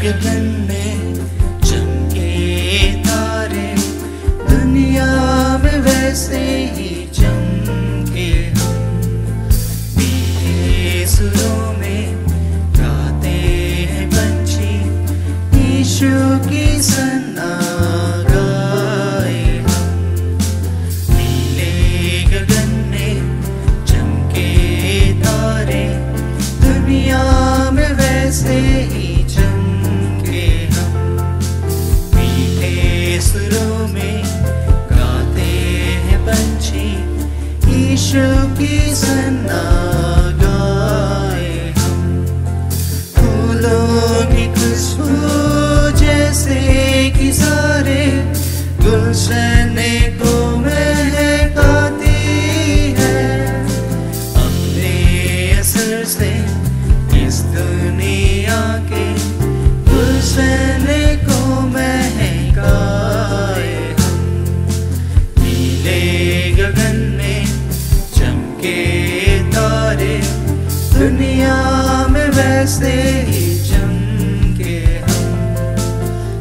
गगन में चमके तारे, दुनिया में वैसे ही चमके हम। मीठे सुरों में गाते हैं पंछी, यीशु की सन्ना गाए हम। नीले गगन में चमके तारे, दुनिया में वैसे ही चमके हम। मीठे सुरों में गाते हैं पंछी, यीशु की सन्ना गाए हम। फूलों की खुशबू जैसे कि सारे गुलशन को महकाती है, अपने असर से इस दुनिया के गुलशन को महकाए हम। नीले गगन में चमके तारे, दुनिया में वैसे ही चमके हम।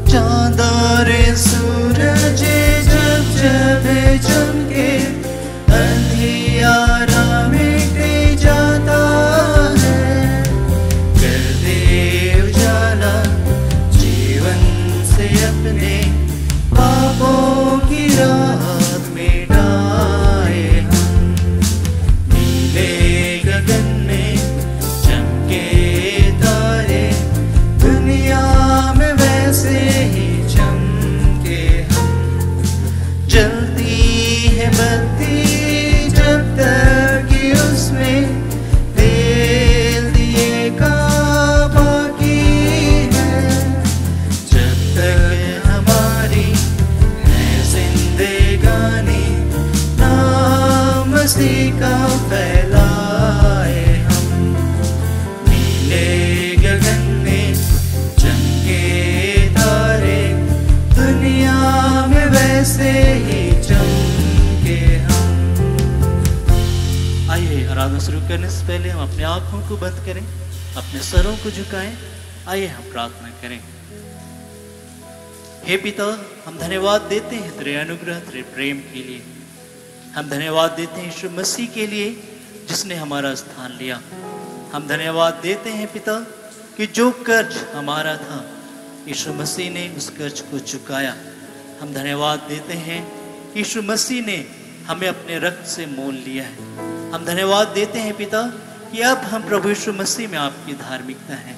चांद और सूरज जब जब चमके, अंधियारा मिट जाता है। कर दे उजाला जीवन से अपने, पापों की रात मिटाए हम। नीले गगन में चमके तारे, दुनिया में वैसे ही चमके हम। जलती है बत्ती जब तक कि उसमें तेल दिए का बाकी है, जब तक हमारी है जिंदगानी, नाम मसीह का फैलाए हम। नीले गगन में चमके तारे, दुनिया में वैसे ही चमके हम। आइए आराधना शुरू करने से पहले हम अपने आंखों को बंद करें, अपने सरों को झुकाएं। आइए हम प्रार्थना करें। हे पिता, हम धन्यवाद देते हैं तेरे अनुग्रह, तेरे प्रेम के लिए। हम धन्यवाद देते हैं यीशु मसीह के लिए जिसने हमारा स्थान लिया। हम धन्यवाद देते हैं पिता कि जो कर्ज हमारा था, यीशु मसीह ने उस कर्ज को चुकाया। हम धन्यवाद देते हैं यीशु मसीह ने हमें अपने रक्त से मोल लिया है। हम धन्यवाद देते हैं पिता कि अब हम प्रभु यीशु मसीह में आपकी धार्मिकता है।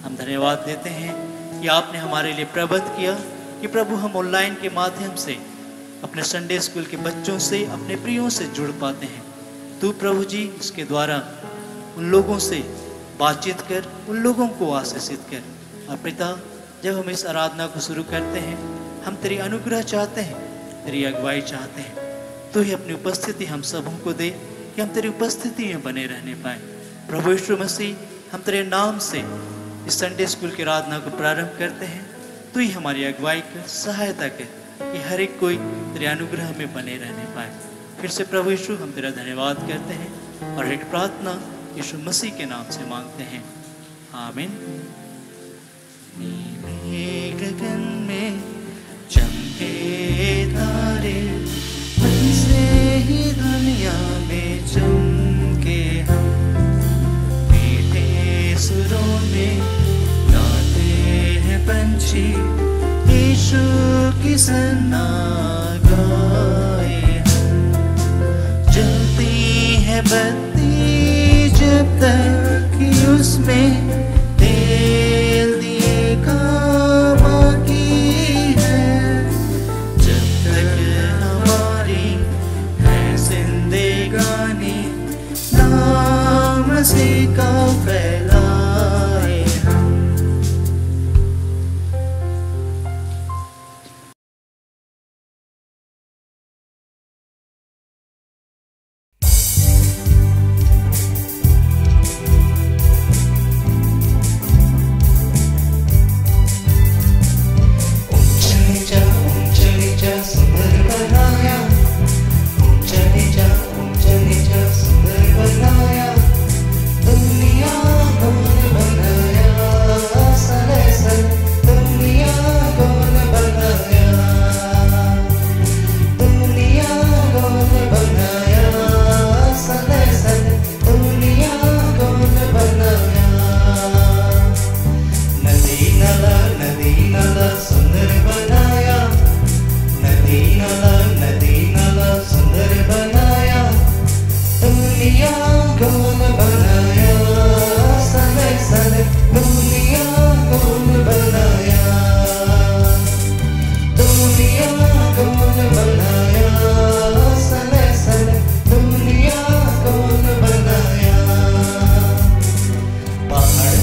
हम धन्यवाद देते हैं कि आपने हमारे लिए प्रबंध किया कि प्रभु हम ऑनलाइन के माध्यम से अपने संडे स्कूल के बच्चों से, अपने प्रियों से जुड़ पाते हैं। तू प्रभु जी इसके द्वारा उन लोगों से बातचीत कर, उन लोगों को आशीषित कर। और पिता, जब हम इस आराधना को शुरू करते हैं, हम तेरी अनुग्रह चाहते हैं, तेरी अगुवाई चाहते हैं। तू ही अपनी उपस्थिति हम सबों को दे कि हम तेरी उपस्थिति में बने रहने पाए। प्रभु यीशु मसीह, हम तेरे नाम से इस संडे स्कूल की आराधना को प्रारंभ करते हैं। तू ही हमारी अगुवाई कर, सहायता कर कि हर एक कोई तेरे अनुग्रह में बने रहने पाए। फिर से प्रभु यीशु, हम तेरा धन्यवाद करते हैं और एक प्रार्थना यीशु मसीह के नाम से मांगते हैं, आमीन। नीले गगन में चमके तारे, वैसे ही दुनिया में चमके हम। मीठे सुरों में गाते हैं पंछी, यीशु की सन्ना गाए हम। जलती है बत्ती जब तक कि उसमें तेल दिए का बाकी है, जब तक हमारी है जिंदगानी, नाम मसीह का फैलाए हम।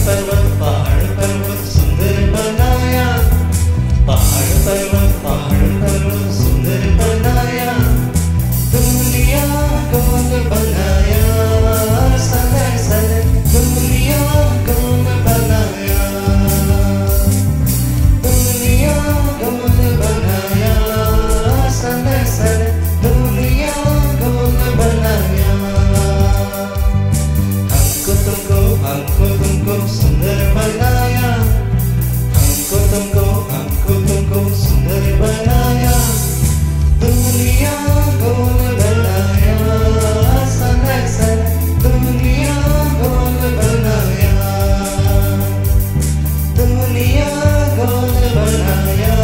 पर्वत सुंदर बनाया, पहाड़ पर्वत सुंदर बनाया, दुनिया कौन बनाया, सदा सदा दुनिया कौन बनाया, दुनिया कौन बनाया, सदा सदा दुनिया कौन बनाया। हमको तुमको सुंदर बनाया, हमको तुमको सुंदर बनाया, दुनिया कौन बनाया, सदा सदा दुनिया कौन बनाया, दुनिया कौन बनाया,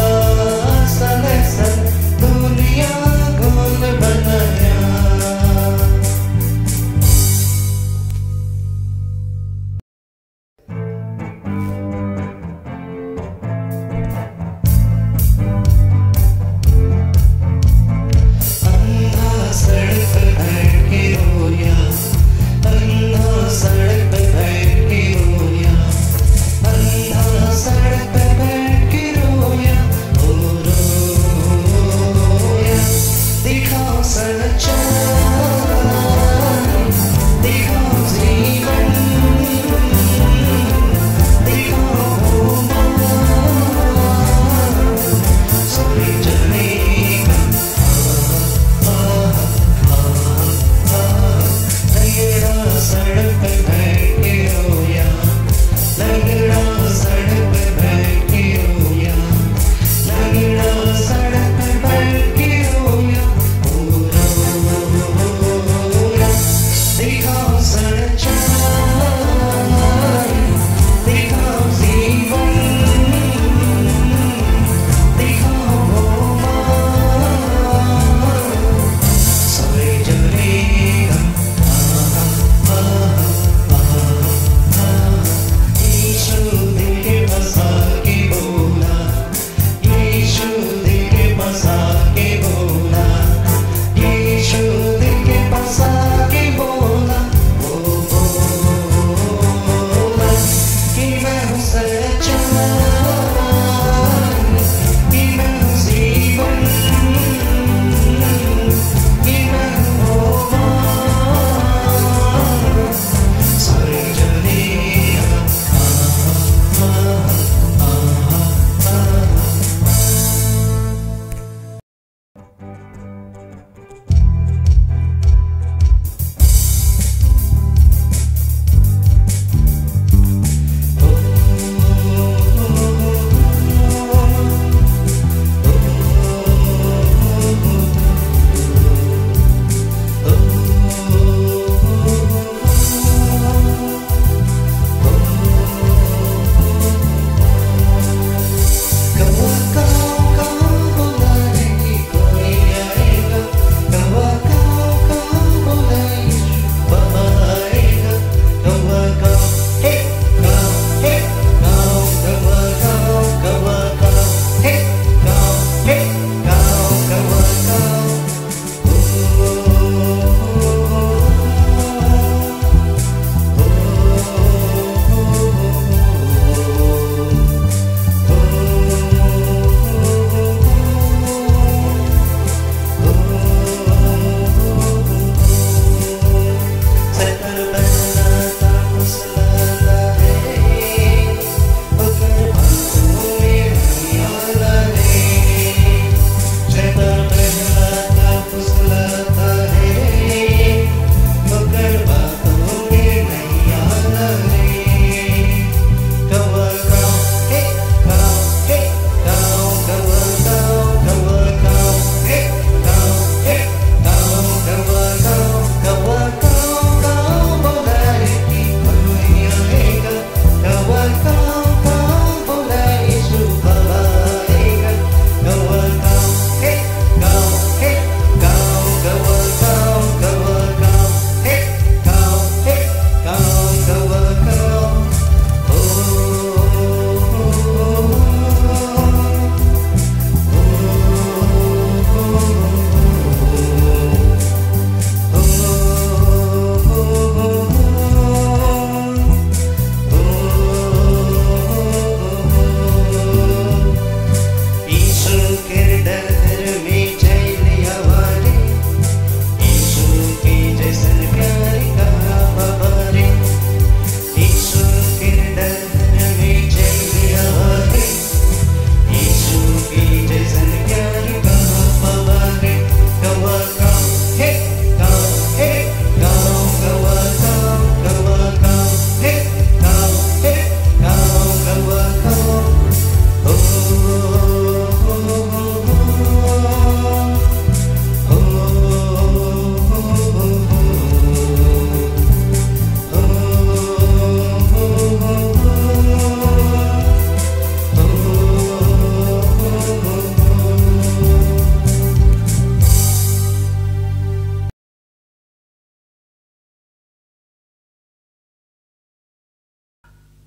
सदा सदा दुनिया कौन बनाया।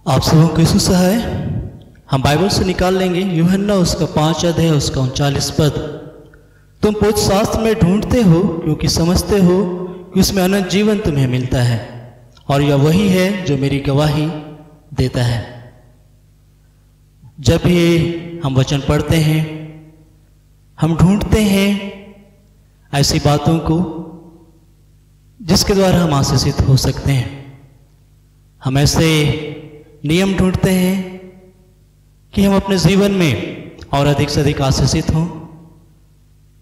आप सबों को यीशु सहाय। हम बाइबल से निकाल लेंगे यूहन्ना उसका 5 अध्याय उसका 39 पद। तुम पवित्र शास्त्र में ढूंढते हो क्योंकि समझते हो कि उसमें अनंत जीवन तुम्हें मिलता है, और यह वही है जो मेरी गवाही देता है। जब भी हम वचन पढ़ते हैं, हम ढूंढते हैं ऐसी बातों को जिसके द्वारा हम आशीषित हो सकते हैं। हम ऐसे नियम ढूंढते हैं कि हम अपने जीवन में और अधिक से अधिक आशीषित हों।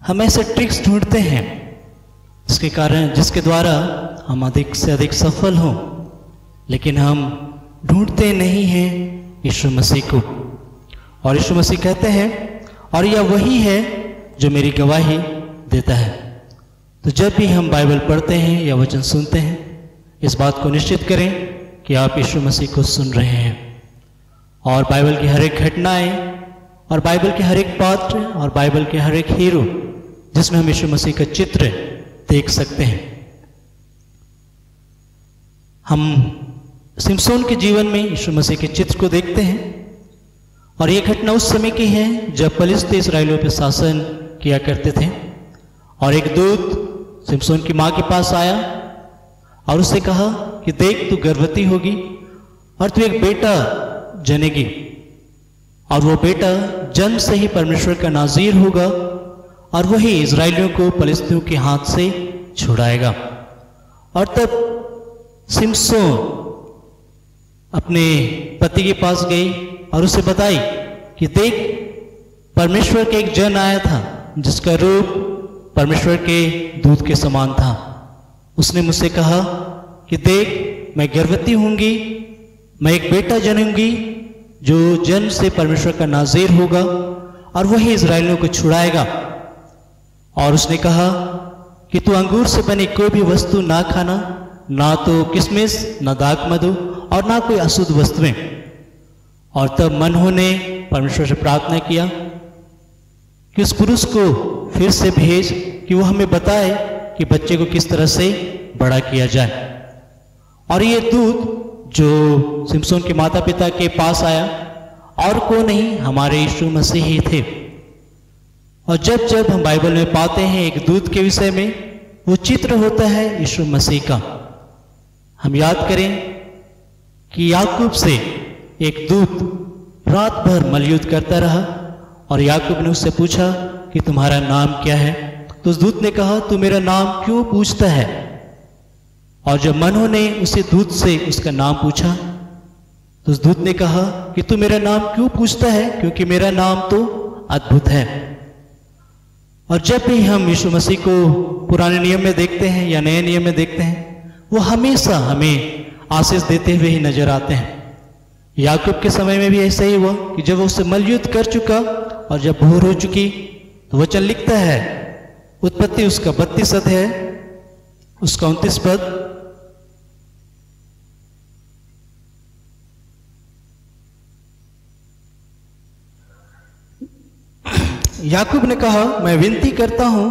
हम ऐसे ट्रिक्स ढूंढते हैं जिसके द्वारा हम अधिक से अधिक सफल हों, लेकिन हम ढूंढते नहीं हैं यीशु मसीह को। और यीशु मसीह कहते हैं, और यह वही है जो मेरी गवाही देता है। तो जब भी हम बाइबल पढ़ते हैं या वचन सुनते हैं, इस बात को निश्चित करें कि आप यीशु मसीह को सुन रहे हैं, और बाइबल की हर एक घटनाएं और बाइबल के हर एक पात्र और बाइबल के हर एक हीरो जिसमें हम यीशु मसीह का चित्र देख सकते हैं। हम सिमसोन के जीवन में यीशु मसीह के चित्र को देखते हैं, और ये घटना उस समय की है जब फलिस्ती इस्राएलियों पर शासन किया करते थे। और एक दूत सिमसोन की मां के पास आया और उससे कहा कि देख, तू गर्भवती होगी और तू एक बेटा जनेगी, और वो बेटा जन्म से ही परमेश्वर का नाज़ीर होगा, और वही इजराइलियों को फलिस्तियों के हाथ से छुड़ाएगा। और तब सिमसोन अपने पति के पास गई और उसे बताई कि देख, परमेश्वर का एक जन आया था जिसका रूप परमेश्वर के दूत के समान था। उसने मुझसे कहा कि देख, मैं गर्भवती होंगी, मैं एक बेटा जनूंगी जो जन्म से परमेश्वर का नाज़ीर होगा, और वही इजराइलियों को छुड़ाएगा। और उसने कहा कि तू अंगूर से बनी कोई भी वस्तु ना खाना, ना तो किशमिश, ना दाख मधु, और ना कोई अशुद्ध वस्तुएं। और तब मनहो ने परमेश्वर से प्रार्थना किया कि उस पुरुष को फिर से भेज कि वो हमें बताए कि बच्चे को किस तरह से बड़ा किया जाए। और ये दूत जो सिमसोन के माता पिता के पास आया, और को नहीं, हमारे यीशु मसीह ही थे। और जब जब हम बाइबल में पाते हैं एक दूत के विषय में, वो चित्र होता है यीशु मसीह का। हम याद करें कि याकूब से एक दूत रात भर मलयुद्ध करता रहा, और याकूब ने उससे पूछा कि तुम्हारा नाम क्या है। तो उस दूत ने कहा, तू मेरा नाम क्यों पूछता है? और जब मनहो ने उसे दूत से उसका नाम पूछा, तो उस दूत ने कहा कि तू मेरा नाम क्यों पूछता है, क्योंकि मेरा नाम तो अद्भुत है। और जब भी हम यीशु मसीह को पुराने नियम में देखते हैं या नए नियम में देखते हैं, वो हमेशा हमें आशीष देते हुए ही नजर आते हैं। याकूब के समय में भी ऐसा ही हुआ कि जब वो उससे मलयुद्ध कर चुका और जब भोर हो चुकी, तो वचन लिखता है, उत्पत्ति उसका 32 अध्याय उसका 29 पद, याकूब ने कहा, मैं विनती करता हूं,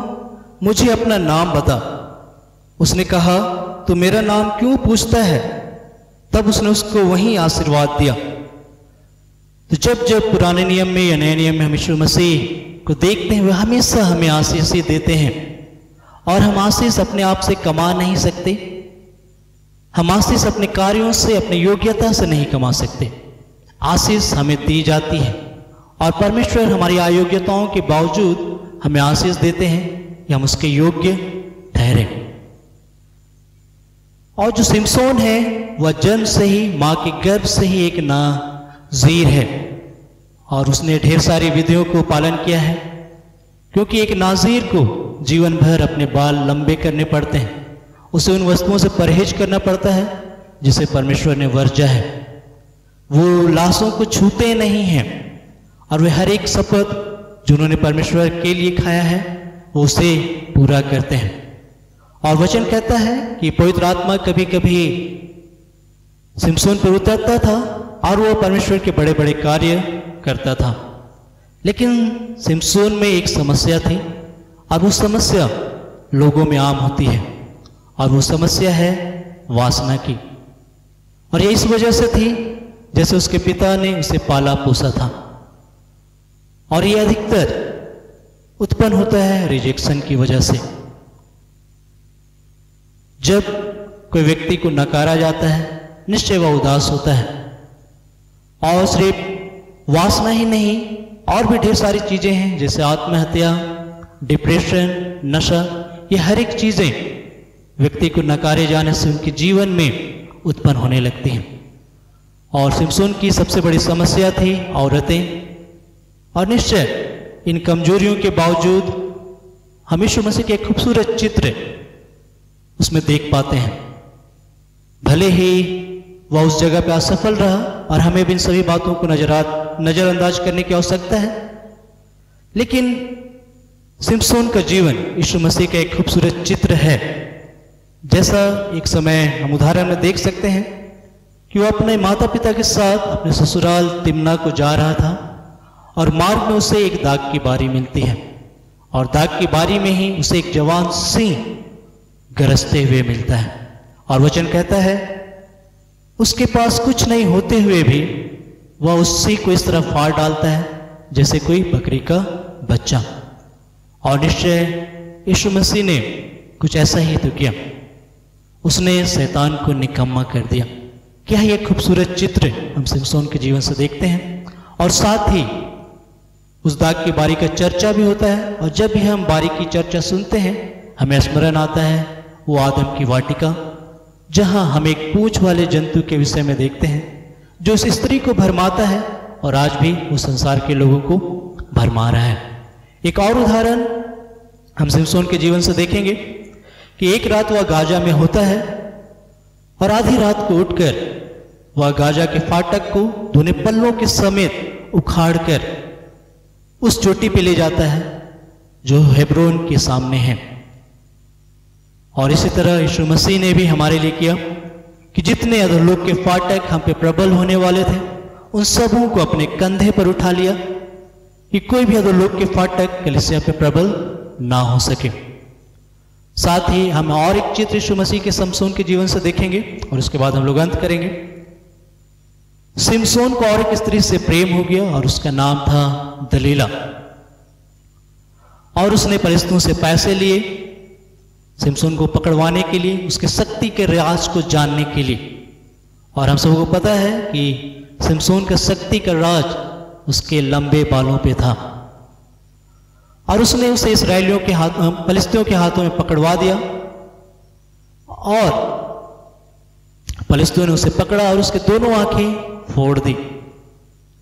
मुझे अपना नाम बता। उसने कहा, तू मेरा नाम क्यों पूछता है? तब उसने उसको वहीं आशीर्वाद दिया। तो जब जब पुराने नियम में या नए नियम में हम यीशु मसीह को देखते हैं, वह हमेशा हमें आशीष ही देते हैं। और हम आशीष अपने आप से कमा नहीं सकते, हम आशीष अपने कार्यों से, अपनी योग्यता से नहीं कमा सकते। आशीष हमें दी जाती है, और परमेश्वर हमारी अयोग्यताओं के बावजूद हमें आशीष देते हैं कि हम उसके योग्य ठहरे। और जो सिमसोन है, वह जन्म से ही, मां के गर्भ से ही एक नाज़ीर है, और उसने ढेर सारी विधियों को पालन किया है, क्योंकि एक नाज़ीर को जीवन भर अपने बाल लंबे करने पड़ते हैं। उसे उन वस्तुओं से परहेज करना पड़ता है जिसे परमेश्वर ने वर्जा है। वो लाशों को छूते नहीं हैं, और वे हर एक शपथ जो उन्होंने परमेश्वर के लिए खाया है, वो उसे पूरा करते हैं। और वचन कहता है कि पवित्र आत्मा कभी कभी सिमसोन पर उतरता था, और वो परमेश्वर के बड़े बड़े कार्य करता था। लेकिन सिमसोन में एक समस्या थी, और वो समस्या लोगों में आम होती है, और वो समस्या है वासना की। और ये इस वजह से थी जैसे उसके पिता ने उसे पाला पोसा था। और ये अधिकतर उत्पन्न होता है रिजेक्शन की वजह से। जब कोई व्यक्ति को नकारा जाता है, निश्चय वह उदास होता है। और सिर्फ वासना ही नहीं, और भी ढेर सारी चीजें हैं, जैसे आत्महत्या, डिप्रेशन, नशा, ये हर एक चीजें व्यक्ति को नकारे जाने से उनके जीवन में उत्पन्न होने लगती हैं। और सिमसोन की सबसे बड़ी समस्या थी औरतें। और निश्चय इन कमजोरियों के बावजूद हम यीशु मसीह के एक खूबसूरत चित्र उसमें देख पाते हैं। भले ही वह उस जगह पर असफल रहा, और हमें भी इन सभी बातों को नजरअंदाज करने की आवश्यकता है, लेकिन सिमसोन का जीवन यीशु मसीह का एक खूबसूरत चित्र है। जैसा एक समय हम उदाहरण में देख सकते हैं कि वह अपने माता पिता के साथ अपने ससुराल तिम्ना को जा रहा था, और मार्ग में उसे एक दाग की बारी मिलती है, और दाग की बारी में ही उसे एक जवान सिंह गरजते हुए मिलता है। और वचन कहता है उसके पास कुछ नहीं होते हुए भी वह उस सिंह को इस तरह फाड़ डालता है जैसे कोई बकरी का बच्चा। और निश्चय यीशु मसीह ने कुछ ऐसा ही तो किया, उसने शैतान को निकम्मा कर दिया। क्या यह खूबसूरत चित्र हम सिमसोन के जीवन से देखते हैं। और साथ ही उस दाग की बारी का चर्चा भी होता है, और जब भी हम बारी की चर्चा सुनते हैं हमें स्मरण आता है वो आदम की वाटिका, जहां हम एक पूंछ वाले जंतु के विषय में देखते हैं जो उस स्त्री को भरमाता है, और आज भी वो संसार के लोगों को भरमा रहा है। एक और उदाहरण हम सिमसोन के जीवन से देखेंगे कि एक रात वह गाजा में होता है, और आधी रात को उठकर वह गाजा के फाटक को धुने पल्लों के समेत उखाड़कर उस चोटी पे ले जाता है जो हेब्रोन के सामने है। और इसी तरह यीशु मसीह ने भी हमारे लिए किया कि जितने अधोलोक के फाटक हम पे प्रबल होने वाले थे, उन सबों को अपने कंधे पर उठा लिया कि कोई भी अधोलोक के फाटक कलीसिया पे प्रबल ना हो सके। साथ ही हम और एक चित्र यीशु मसीह के सिमसोन के जीवन से देखेंगे, और उसके बाद हम लोग अंत करेंगे। सिमसोन को और एक स्त्री से प्रेम हो गया, और उसका नाम था दलीला। और उसने फलिश्तियों से पैसे लिए सिमसोन को पकड़वाने के लिए, उसके शक्ति के राज को जानने के लिए। और हम सबको पता है कि सिमसोन का शक्ति का राज उसके लंबे बालों पे था। और उसने उसे इस्राएलियों के हाथों, फलिश्तियों के हाथों में पकड़वा दिया, और फलिश्तियों ने उसे पकड़ा और उसके दोनों आंखें फोड़ दी।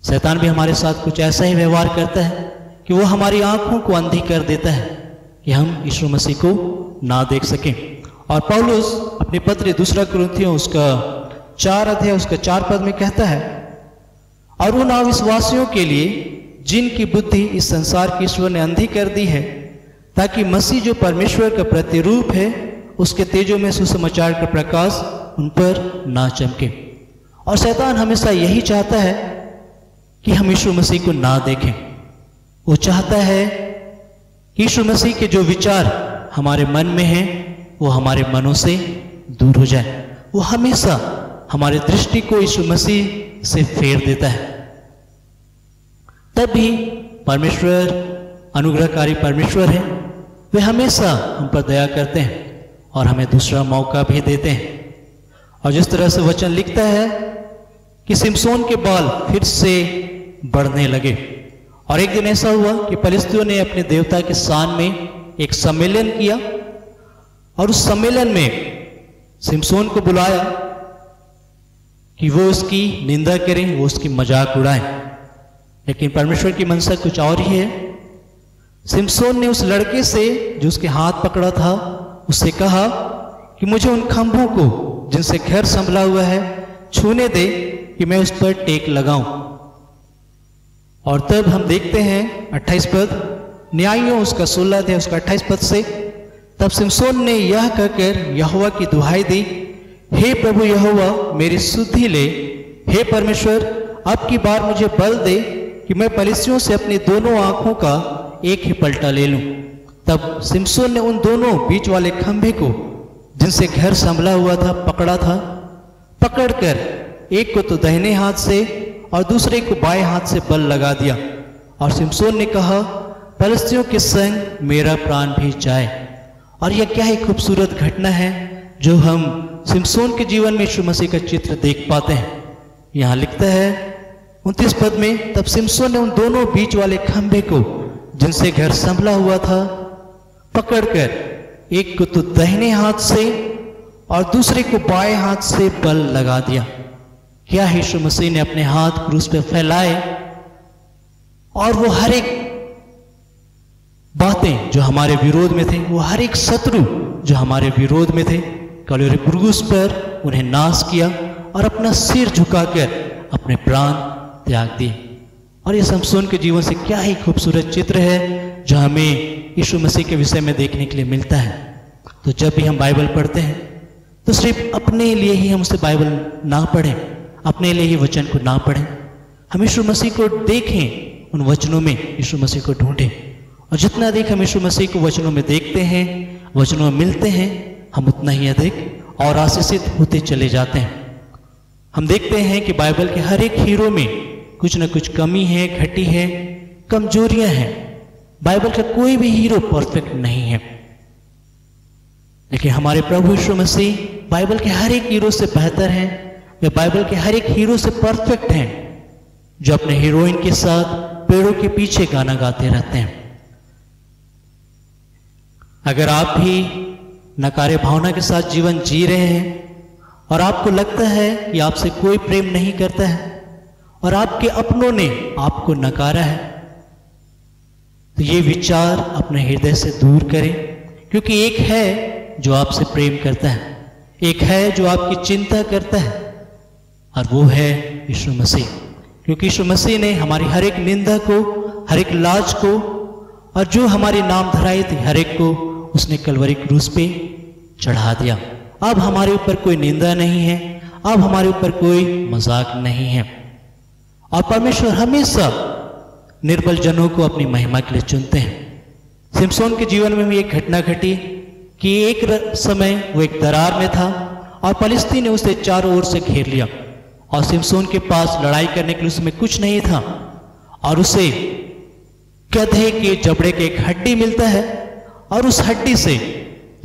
शैतान भी हमारे साथ कुछ ऐसा ही व्यवहार करता है कि वो हमारी आंखों को अंधी कर देता है कि हम यीशु मसीह को ना देख सकें। और पौलुस अपने पत्र दूसरा कुरिन्थियों उसका 4 अध्याय उसका 4 पद में कहता है, और उन अविश्वासियों के लिए जिनकी बुद्धि इस संसार की ईश्वर ने अंधी कर दी है, ताकि मसीह जो परमेश्वर का प्रतिरूप है उसके तेजों में सुसमाचार का प्रकाश उन पर ना चमके। और शैतान हमेशा यही चाहता है कि हम यीशु मसीह को ना देखें। वो चाहता है कि यीशु मसीह के जो विचार हमारे मन में हैं वो हमारे मनों से दूर हो जाए। वो हमेशा हमारे दृष्टि को यीशु मसीह से फेर देता है। तब भी परमेश्वर अनुग्रहकारी परमेश्वर है, वे हमेशा हम पर दया करते हैं और हमें दूसरा मौका भी देते हैं। और जिस तरह से वचन लिखता है कि सिमसोन के बाल फिर से बढ़ने लगे। और एक दिन ऐसा हुआ कि फलिश्तियों ने अपने देवता के स्थान में एक सम्मेलन किया, और उस सम्मेलन में सिमसोन को बुलाया कि वो उसकी निंदा करें, वो उसकी मजाक उड़ाएं। लेकिन परमेश्वर की मनसा कुछ और ही है। सिमसोन ने उस लड़के से जो उसके हाथ पकड़ा था उससे कहा कि मुझे उन खंभों को जिनसे घर संभला हुआ है छूने दे कि मैं उस पर टेक लगाऊं। और तब हम देखते हैं 28 पद, न्यायियों उसका 16 थे उसका 28 पद से, तब सिमसोन ने यह कहकर यहोवा की दुहाई दी, हे प्रभु यहोवा मेरी सुधि ले, हे परमेश्वर अब की बार मुझे बल दे कि मैं फलिश्तियों से अपनी दोनों आंखों का एक ही पलटा ले लूं। तब सिमसोन ने उन दोनों बीच वाले खंभे को जिनसे घर संभला हुआ था पकड़ा था, पकड़कर एक को तो दाहिने हाथ से और दूसरे को बाएं हाथ से बल लगा दिया। और सिमसोन ने कहा, पलिश्तियों के संग मेरा प्राण भी जाए। और यह क्या ही खूबसूरत घटना है जो हम सिमसोन के जीवन में यीशु मसीह का चित्र देख पाते हैं। यहाँ लिखता है 29 पद में, तब सिमसोन ने उन दोनों बीच वाले खंभे को जिनसे घर संभला हुआ था पकड़कर एक को तो दाहिने हाथ से और दूसरे को बाएं हाथ से बल लगा दिया। क्या यीशु मसीह ने अपने हाथ क्रूस पे फैलाए और वो हर एक बातें जो हमारे विरोध में थे, वो हर एक शत्रु जो हमारे विरोध में थे, कलवरी क्रूस पर उन्हें नाश किया और अपना सिर झुकाकर अपने प्राण त्याग दिए। और ये सिमसोन के जीवन से क्या ही खूबसूरत चित्र है जो हमें यीशु मसीह के विषय में देखने के लिए मिलता है। तो जब भी हम बाइबल पढ़ते हैं तो सिर्फ अपने लिए ही हम उसे बाइबल ना पढ़ें, अपने लिए ही वचन को ना पढ़ें। हम यीशु मसीह को देखें, उन वचनों में यीशु मसीह को ढूंढें। और जितना अधिक हम यीशु मसीह को वचनों में देखते हैं, वचनों में मिलते हैं, हम उतना ही अधिक और आशीषित होते चले जाते हैं। हम देखते हैं कि बाइबल के हर एक हीरो में कुछ न कुछ कमी है, घटी है, कमजोरियां हैं। बाइबल का कोई भी हीरो परफेक्ट नहीं है, लेकिन हमारे प्रभु यीशु मसीह बाइबल के हर एक हीरो से बेहतर हैं। वे बाइबल के हर एक हीरो से परफेक्ट हैं, जो अपने हीरोइन के साथ पेड़ों के पीछे गाना गाते रहते हैं। अगर आप भी नकारे भावना के साथ जीवन जी रहे हैं और आपको लगता है कि आपसे कोई प्रेम नहीं करता है और आपके अपनों ने आपको नकारा है, तो ये विचार अपने हृदय से दूर करें, क्योंकि एक है जो आपसे प्रेम करता है, एक है जो आपकी चिंता करता है, और वो है यीशु मसीह। क्योंकि यीशु मसीह ने हमारी हर एक निंदा को, हर एक लाज को, और जो हमारी नाम धराई थी हर एक को उसने कलवरी क्रूस पे चढ़ा दिया। अब हमारे ऊपर कोई निंदा नहीं है, अब हमारे ऊपर कोई मजाक नहीं है। और परमेश्वर हमेशा निर्बल जनों को अपनी महिमा के लिए चुनते हैं। सिमसोन के जीवन में भी एक घटना घटी कि एक समय वो एक दरार में था और फलिस्ती ने उसे चारों ओर से घेर लिया और सिमसोन के पास लड़ाई करने के लिए उसमें कुछ नहीं था, और उसे गधे के जबड़े के एक हड्डी मिलता है और उस हड्डी से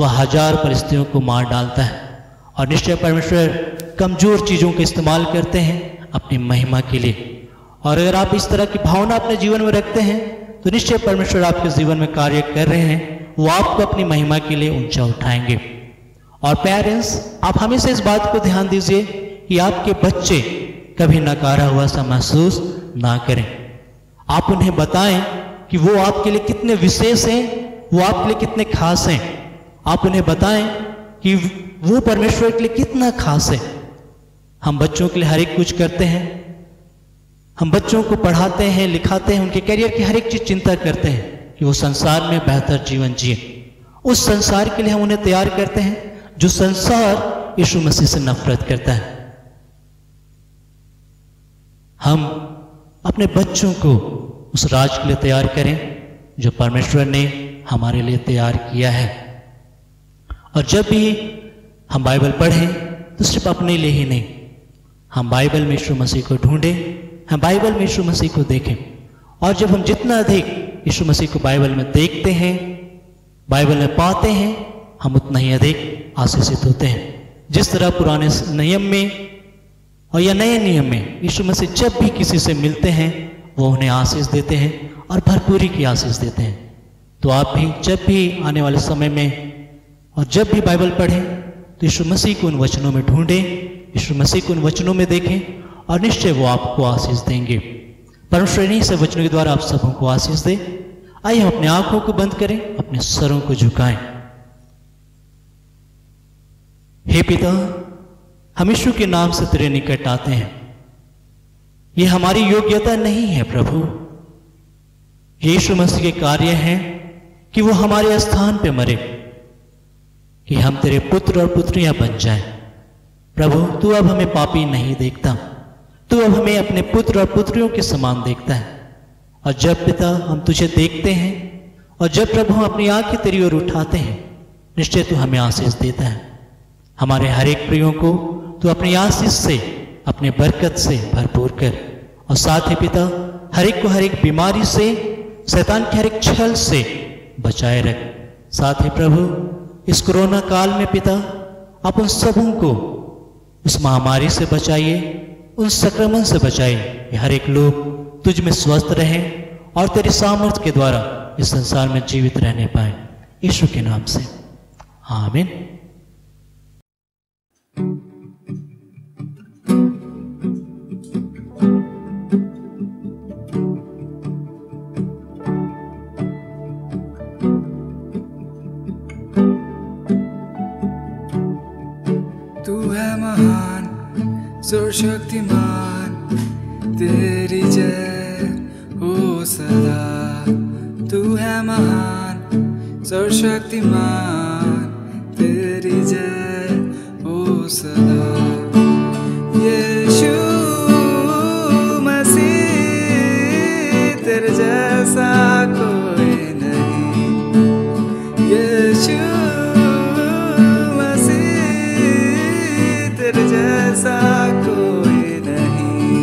वह 1000 फलिस्तियों को मार डालता है। और निश्चय परमेश्वर कमजोर चीजों का इस्तेमाल करते हैं अपनी महिमा के लिए। और अगर आप इस तरह की भावना अपने जीवन में रखते हैं तो निश्चय परमेश्वर आपके जीवन में कार्य कर रहे हैं, वो आपको अपनी महिमा के लिए ऊंचा उठाएंगे। और पेरेंट्स, आप हमेशा इस बात को ध्यान दीजिए कि आपके बच्चे कभी नकारा हुआ सा महसूस ना करें। आप उन्हें बताएं कि वो आपके लिए कितने विशेष हैं, वो आपके लिए कितने खास हैं। आप उन्हें बताएं कि वो परमेश्वर के लिए कितना खास है। हम बच्चों के लिए हर एक कुछ करते हैं, हम बच्चों को पढ़ाते हैं, लिखाते हैं, उनके करियर की हर एक चीज चिंता करते हैं कि वो संसार में बेहतर जीवन जिए। उस संसार के लिए हम उन्हें तैयार करते हैं जो संसार यीशु मसीह से नफरत करता है। हम अपने बच्चों को उस राज के लिए तैयार करें जो परमेश्वर ने हमारे लिए तैयार किया है। और जब भी हम बाइबल पढ़ें तो सिर्फ अपने लिए ही नहीं, हम बाइबल में यीशु मसीह को ढूंढें, हम बाइबल में यीशु मसीह को देखें। और जब हम जितना अधिक यीशु मसीह को बाइबल में देखते हैं, बाइबल में पाते हैं, हम उतना ही अधिक आशीषित होते हैं। जिस तरह पुराने नियम में और या नए नियम में यीशु मसीह जब भी किसी से मिलते हैं वो उन्हें आशीष देते हैं और भरपूरी की आशीष देते हैं। तो आप भी जब भी आने वाले समय में और जब भी बाइबल पढ़ें तो यीशु मसीह को उन वचनों में ढूंढें, यीशु मसीह को उन वचनों में देखें और निश्चय वो आपको आशीष देंगे। परमेश्वर इन्हीं से वचनों के द्वारा आप सबों को आशीष दे। आइए हम अपने आंखों को बंद करें, अपने सरों को झुकाएं। हे पिता, हम यीशु के नाम से तेरे निकट आते हैं। ये हमारी योग्यता नहीं है प्रभु, यीशु मसीह के कार्य हैं कि वो हमारे स्थान पे मरे, कि हम तेरे पुत्र और पुत्रियां बन जाएं। प्रभु, तू अब हमें पापी नहीं देखता, तू अब हमें अपने पुत्र और पुत्रियों के समान देखता है। और जब पिता हम तुझे देखते हैं और जब प्रभु हम अपनी आंखें तेरी ओर उठाते हैं, निश्चय तू हमें आशीष देता है। हमारे हर एक प्रियों को तू अपनी आशीष से अपने बरकत से भरपूर कर, और साथ ही पिता हर एक को हर एक बीमारी से, शैतान के हर एक छल से बचाए रख। साथ ही प्रभु इस कोरोना काल में पिता आप उन सबों को उस महामारी से बचाइए, उन संक्रमण से बचाइए, कि हर एक लोग तुझ में स्वस्थ रहें और तेरे सामर्थ्य के द्वारा इस संसार में जीवित रहने पाए। यीशु के नाम से आमीन। तू है महान सर्वशक्तिमान, तेरी जय हो सदा। तू है महान सर्वशक्तिमान, तेरी जय हो सदा। यीशु मसीह तेरे जैसा कोई नहीं। यीशु तेरे जैसा कोई नहीं।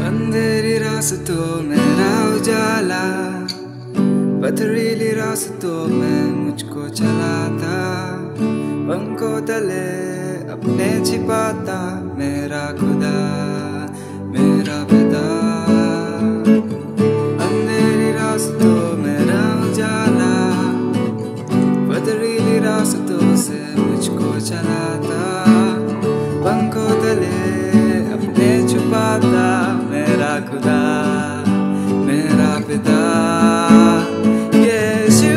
अंधेरी रास्तों में राह उजाला, पथरीली रास्तों में मुझको चलाता, पंखों तले अपने छिपाता मेरा खुदा, मेरा पिता। रास्तों से मुझको चलाता, पंखों तले अपने छुपाता मेरा खुदा, मेरा पिता। यीशु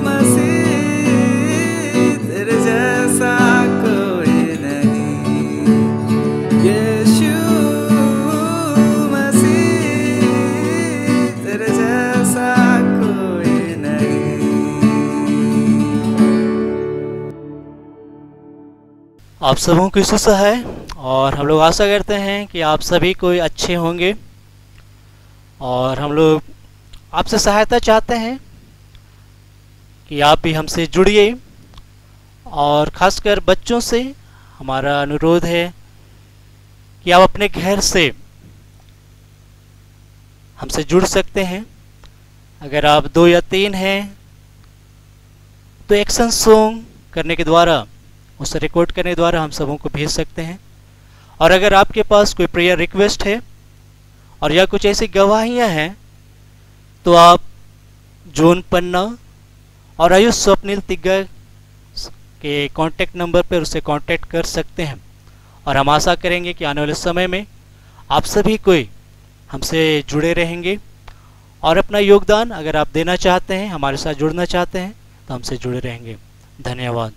मसीह तेरे जैसा कोई नहीं। यीशु मसीह तेरे जैसा कोई नहीं। आप सबों को यीशु से है, और हम लोग आशा करते हैं कि आप सभी कोई अच्छे होंगे। और हम लोग आपसे सहायता चाहते हैं कि आप भी हमसे जुड़िए, और ख़ासकर बच्चों से हमारा अनुरोध है कि आप अपने घर से हमसे जुड़ सकते हैं। अगर आप 2 या 3 हैं तो एक्शन सॉन्ग करने के द्वारा, उसे रिकॉर्ड करने द्वारा हम सबों को भेज सकते हैं। और अगर आपके पास कोई प्रेयर रिक्वेस्ट है और या कुछ ऐसी गवाहियां हैं, तो आप जॉन पन्ना और आयुष स्वप्निल तिग्गा के कांटेक्ट नंबर पर उसे कांटेक्ट कर सकते हैं। और हम आशा करेंगे कि आने वाले समय में आप सभी कोई हमसे जुड़े रहेंगे, और अपना योगदान अगर आप देना चाहते हैं, हमारे साथ जुड़ना चाहते हैं, तो हमसे जुड़े रहेंगे। धन्यवाद।